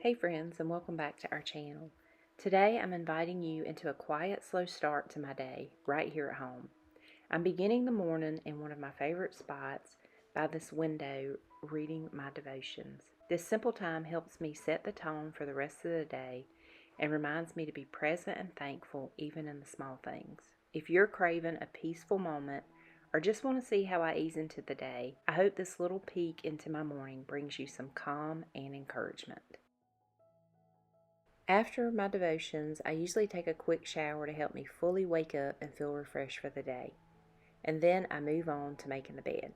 Hey friends, and welcome back to our channel. Today I'm inviting you into a quiet, slow start to my day right here at home. I'm beginning the morning in one of my favorite spots by this window reading my devotions. This simple time helps me set the tone for the rest of the day and reminds me to be present and thankful even in the small things. If you're craving a peaceful moment or just want to see how I ease into the day, I hope this little peek into my morning brings you some calm and encouragement. After my devotions, I usually take a quick shower to help me fully wake up and feel refreshed for the day. And then I move on to making the bed.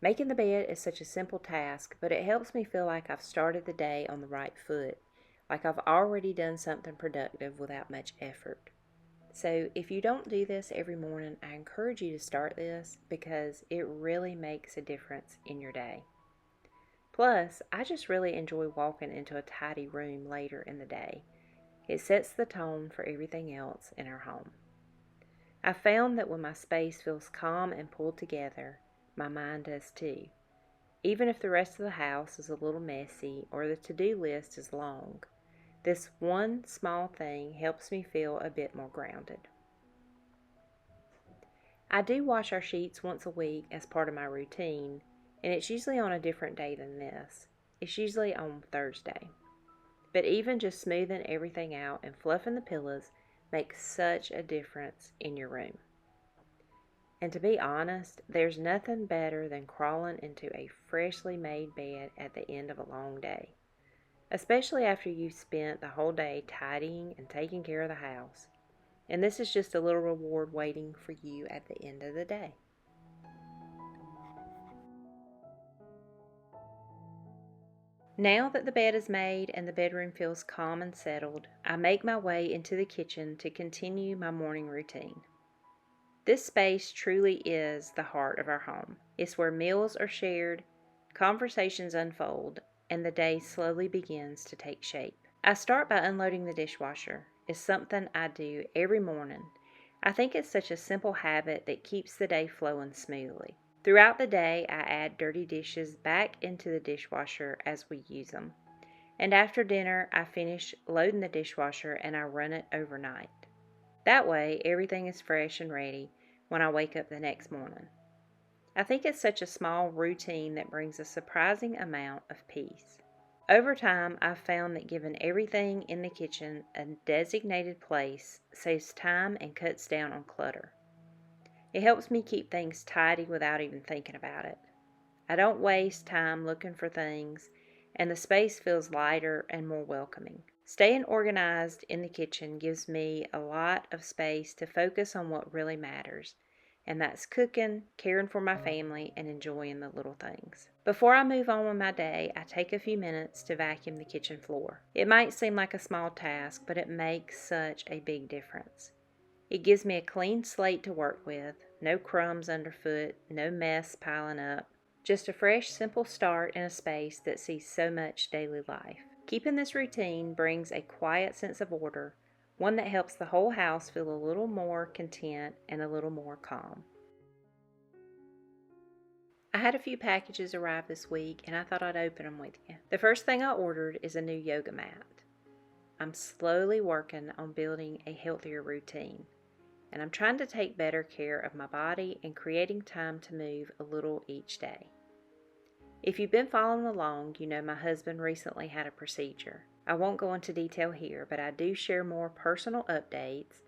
Making the bed is such a simple task, but it helps me feel like I've started the day on the right foot, like I've already done something productive without much effort. So if you don't do this every morning, I encourage you to start this because it really makes a difference in your day. Plus, I just really enjoy walking into a tidy room later in the day. It sets the tone for everything else in our home. I found that when my space feels calm and pulled together, my mind does too. Even if the rest of the house is a little messy or the to-do list is long, this one small thing helps me feel a bit more grounded. I do wash our sheets once a week as part of my routine, and it's usually on a different day than this. It's usually on Thursday. But even just smoothing everything out and fluffing the pillows makes such a difference in your room. And to be honest, there's nothing better than crawling into a freshly made bed at the end of a long day, especially after you've spent the whole day tidying and taking care of the house. And this is just a little reward waiting for you at the end of the day. Now that the bed is made and the bedroom feels calm and settled, I make my way into the kitchen to continue my morning routine. This space truly is the heart of our home. It's where meals are shared, conversations unfold, and the day slowly begins to take shape. I start by unloading the dishwasher. It's something I do every morning. I think it's such a simple habit that keeps the day flowing smoothly. Throughout the day, I add dirty dishes back into the dishwasher as we use them. And after dinner, I finish loading the dishwasher and I run it overnight. That way, everything is fresh and ready when I wake up the next morning. I think it's such a small routine that brings a surprising amount of peace. Over time, I've found that giving everything in the kitchen a designated place saves time and cuts down on clutter. It helps me keep things tidy without even thinking about it. I don't waste time looking for things, and the space feels lighter and more welcoming. Staying organized in the kitchen gives me a lot of space to focus on what really matters, and that's cooking, caring for my family, and enjoying the little things. Before I move on with my day, I take a few minutes to vacuum the kitchen floor. It might seem like a small task, but it makes such a big difference. It gives me a clean slate to work with, no crumbs underfoot, no mess piling up. Just a fresh, simple start in a space that sees so much daily life. Keeping this routine brings a quiet sense of order, one that helps the whole house feel a little more content and a little more calm. I had a few packages arrive this week and I thought I'd open them with you. The first thing I ordered is a new yoga mat. I'm slowly working on building a healthier routine, and I'm trying to take better care of my body and creating time to move a little each day. If you've been following along, you know my husband recently had a procedure. I won't go into detail here, but I do share more personal updates,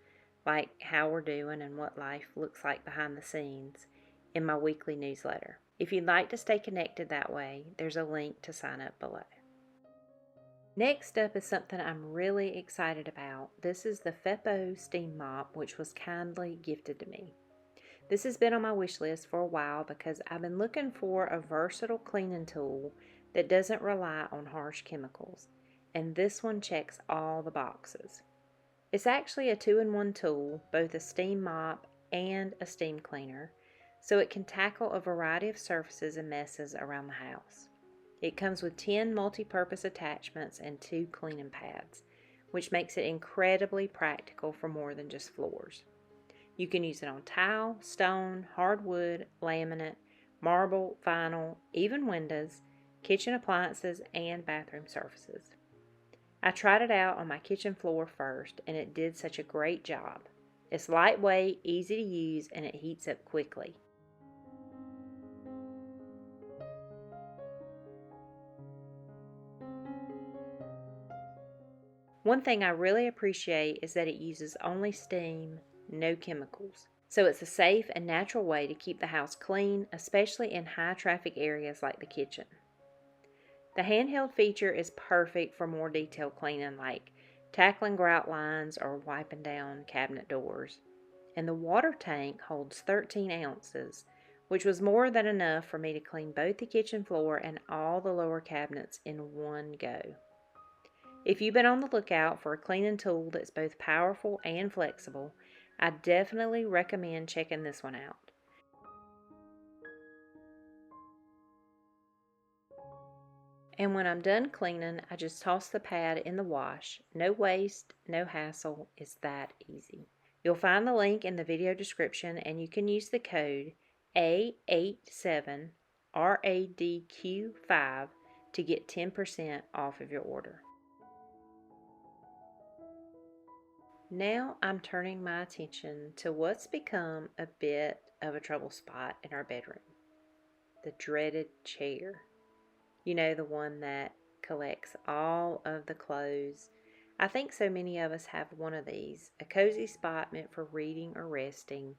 like how we're doing and what life looks like behind the scenes, in my weekly newsletter. If you'd like to stay connected that way, there's a link to sign up below. Next up is something I'm really excited about. This is the Feppo Steam Mop, which was kindly gifted to me. This has been on my wish list for a while because I've been looking for a versatile cleaning tool that doesn't rely on harsh chemicals, and this one checks all the boxes. It's actually a 2-in-1 tool, both a steam mop and a steam cleaner, so it can tackle a variety of surfaces and messes around the house. It comes with 10 multi-purpose attachments and 2 cleaning pads, which makes it incredibly practical for more than just floors. You can use it on tile, stone, hardwood, laminate, marble, vinyl, even windows, kitchen appliances, and bathroom surfaces. I tried it out on my kitchen floor first, and it did such a great job. It's lightweight, easy to use, and it heats up quickly. One thing I really appreciate is that it uses only steam, no chemicals. So it's a safe and natural way to keep the house clean, especially in high traffic areas like the kitchen. The handheld feature is perfect for more detailed cleaning like tackling grout lines or wiping down cabinet doors. And the water tank holds 13 ounces, which was more than enough for me to clean both the kitchen floor and all the lower cabinets in one go. If you've been on the lookout for a cleaning tool that's both powerful and flexible, I definitely recommend checking this one out. And when I'm done cleaning, I just toss the pad in the wash. No waste, no hassle. It's that easy. You'll find the link in the video description, and you can use the code A87RADQ5 to get 10% off of your order. Now I'm turning my attention to what's become a bit of a trouble spot in our bedroom. The dreaded chair. You know, the one that collects all of the clothes. I think so many of us have one of these, a cozy spot meant for reading or resting,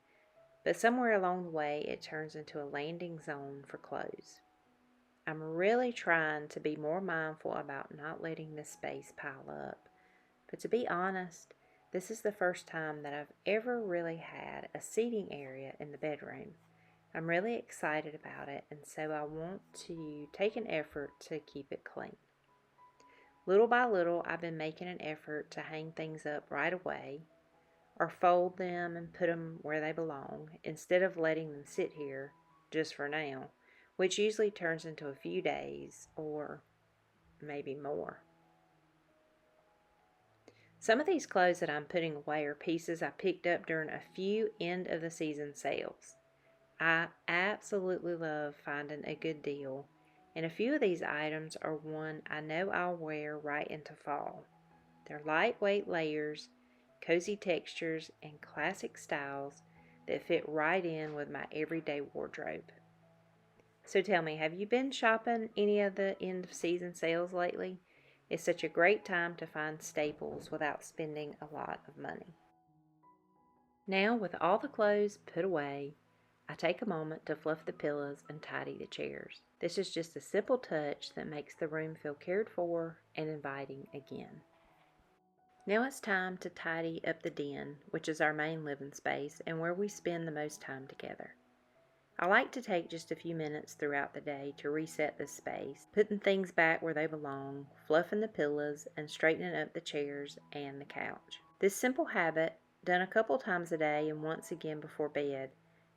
but somewhere along the way it turns into a landing zone for clothes. I'm really trying to be more mindful about not letting this space pile up, but to be honest, this is the first time that I've ever really had a seating area in the bedroom. I'm really excited about it, and so I want to take an effort to keep it clean. Little by little, I've been making an effort to hang things up right away or fold them and put them where they belong instead of letting them sit here just for now, which usually turns into a few days or maybe more. Some of these clothes that I'm putting away are pieces I picked up during a few end of the season sales. I absolutely love finding a good deal, and a few of these items are one I know I'll wear right into fall. They're lightweight layers, cozy textures, and classic styles that fit right in with my everyday wardrobe. So tell me, have you been shopping any of the end of season sales lately? It's such a great time to find staples without spending a lot of money. Now, with all the clothes put away, I take a moment to fluff the pillows and tidy the chairs. This is just a simple touch that makes the room feel cared for and inviting again. Now it's time to tidy up the den, which is our main living space and where we spend the most time together. I like to take just a few minutes throughout the day to reset this space, putting things back where they belong, fluffing the pillows, and straightening up the chairs and the couch. This simple habit, done a couple times a day and once again before bed,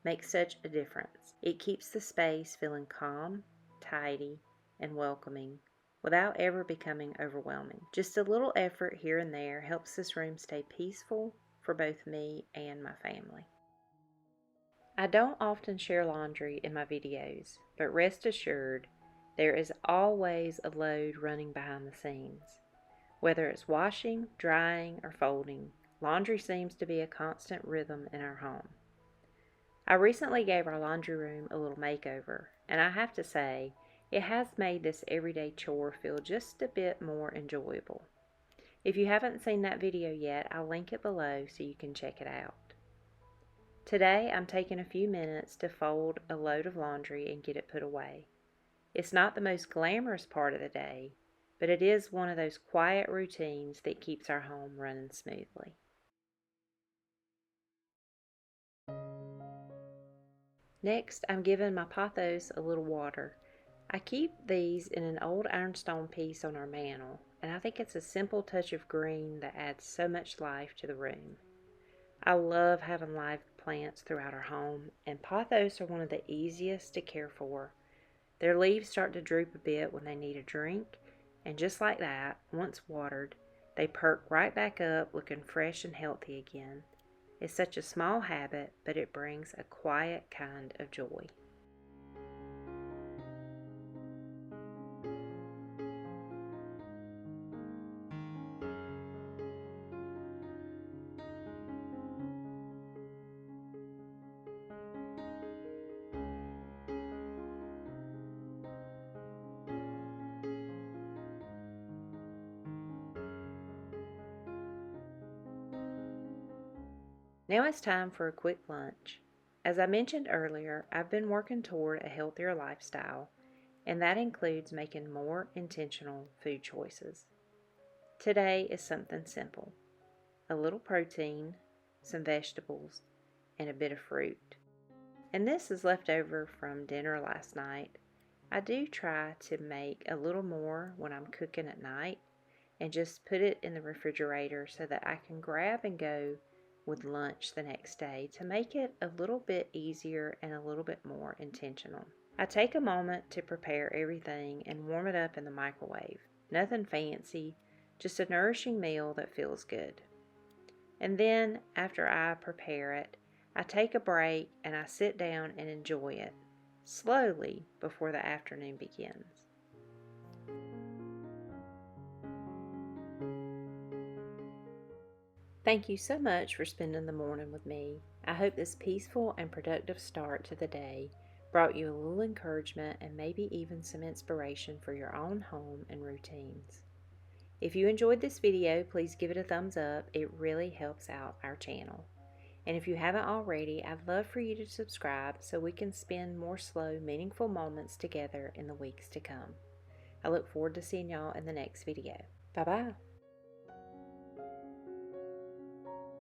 makes such a difference. It keeps the space feeling calm, tidy, and welcoming without ever becoming overwhelming. Just a little effort here and there helps this room stay peaceful for both me and my family. I don't often share laundry in my videos, but rest assured, there is always a load running behind the scenes. Whether it's washing, drying, or folding, laundry seems to be a constant rhythm in our home. I recently gave our laundry room a little makeover, and I have to say, it has made this everyday chore feel just a bit more enjoyable. If you haven't seen that video yet, I'll link it below so you can check it out. Today, I'm taking a few minutes to fold a load of laundry and get it put away. It's not the most glamorous part of the day, but it is one of those quiet routines that keeps our home running smoothly. Next, I'm giving my pothos a little water. I keep these in an old ironstone piece on our mantel, and I think it's a simple touch of green that adds so much life to the room. I love having live plants throughout our home, and pothos are one of the easiest to care for. Their leaves start to droop a bit when they need a drink, and just like that, once watered, they perk right back up looking fresh and healthy again. It's such a small habit, but it brings a quiet kind of joy. Now it's time for a quick lunch. As I mentioned earlier, I've been working toward a healthier lifestyle, and that includes making more intentional food choices. Today is something simple: a little protein, some vegetables, and a bit of fruit. And this is left over from dinner last night. I do try to make a little more when I'm cooking at night and just put it in the refrigerator so that I can grab and go with lunch the next day to make it a little bit easier and a little bit more intentional. I take a moment to prepare everything and warm it up in the microwave. Nothing fancy, just a nourishing meal that feels good. And then, after I prepare it, I take a break and I sit down and enjoy it, slowly before the afternoon begins. Thank you so much for spending the morning with me. I hope this peaceful and productive start to the day brought you a little encouragement and maybe even some inspiration for your own home and routines. If you enjoyed this video, please give it a thumbs up. It really helps out our channel. And if you haven't already, I'd love for you to subscribe so we can spend more slow, meaningful moments together in the weeks to come. I look forward to seeing y'all in the next video. Bye-bye.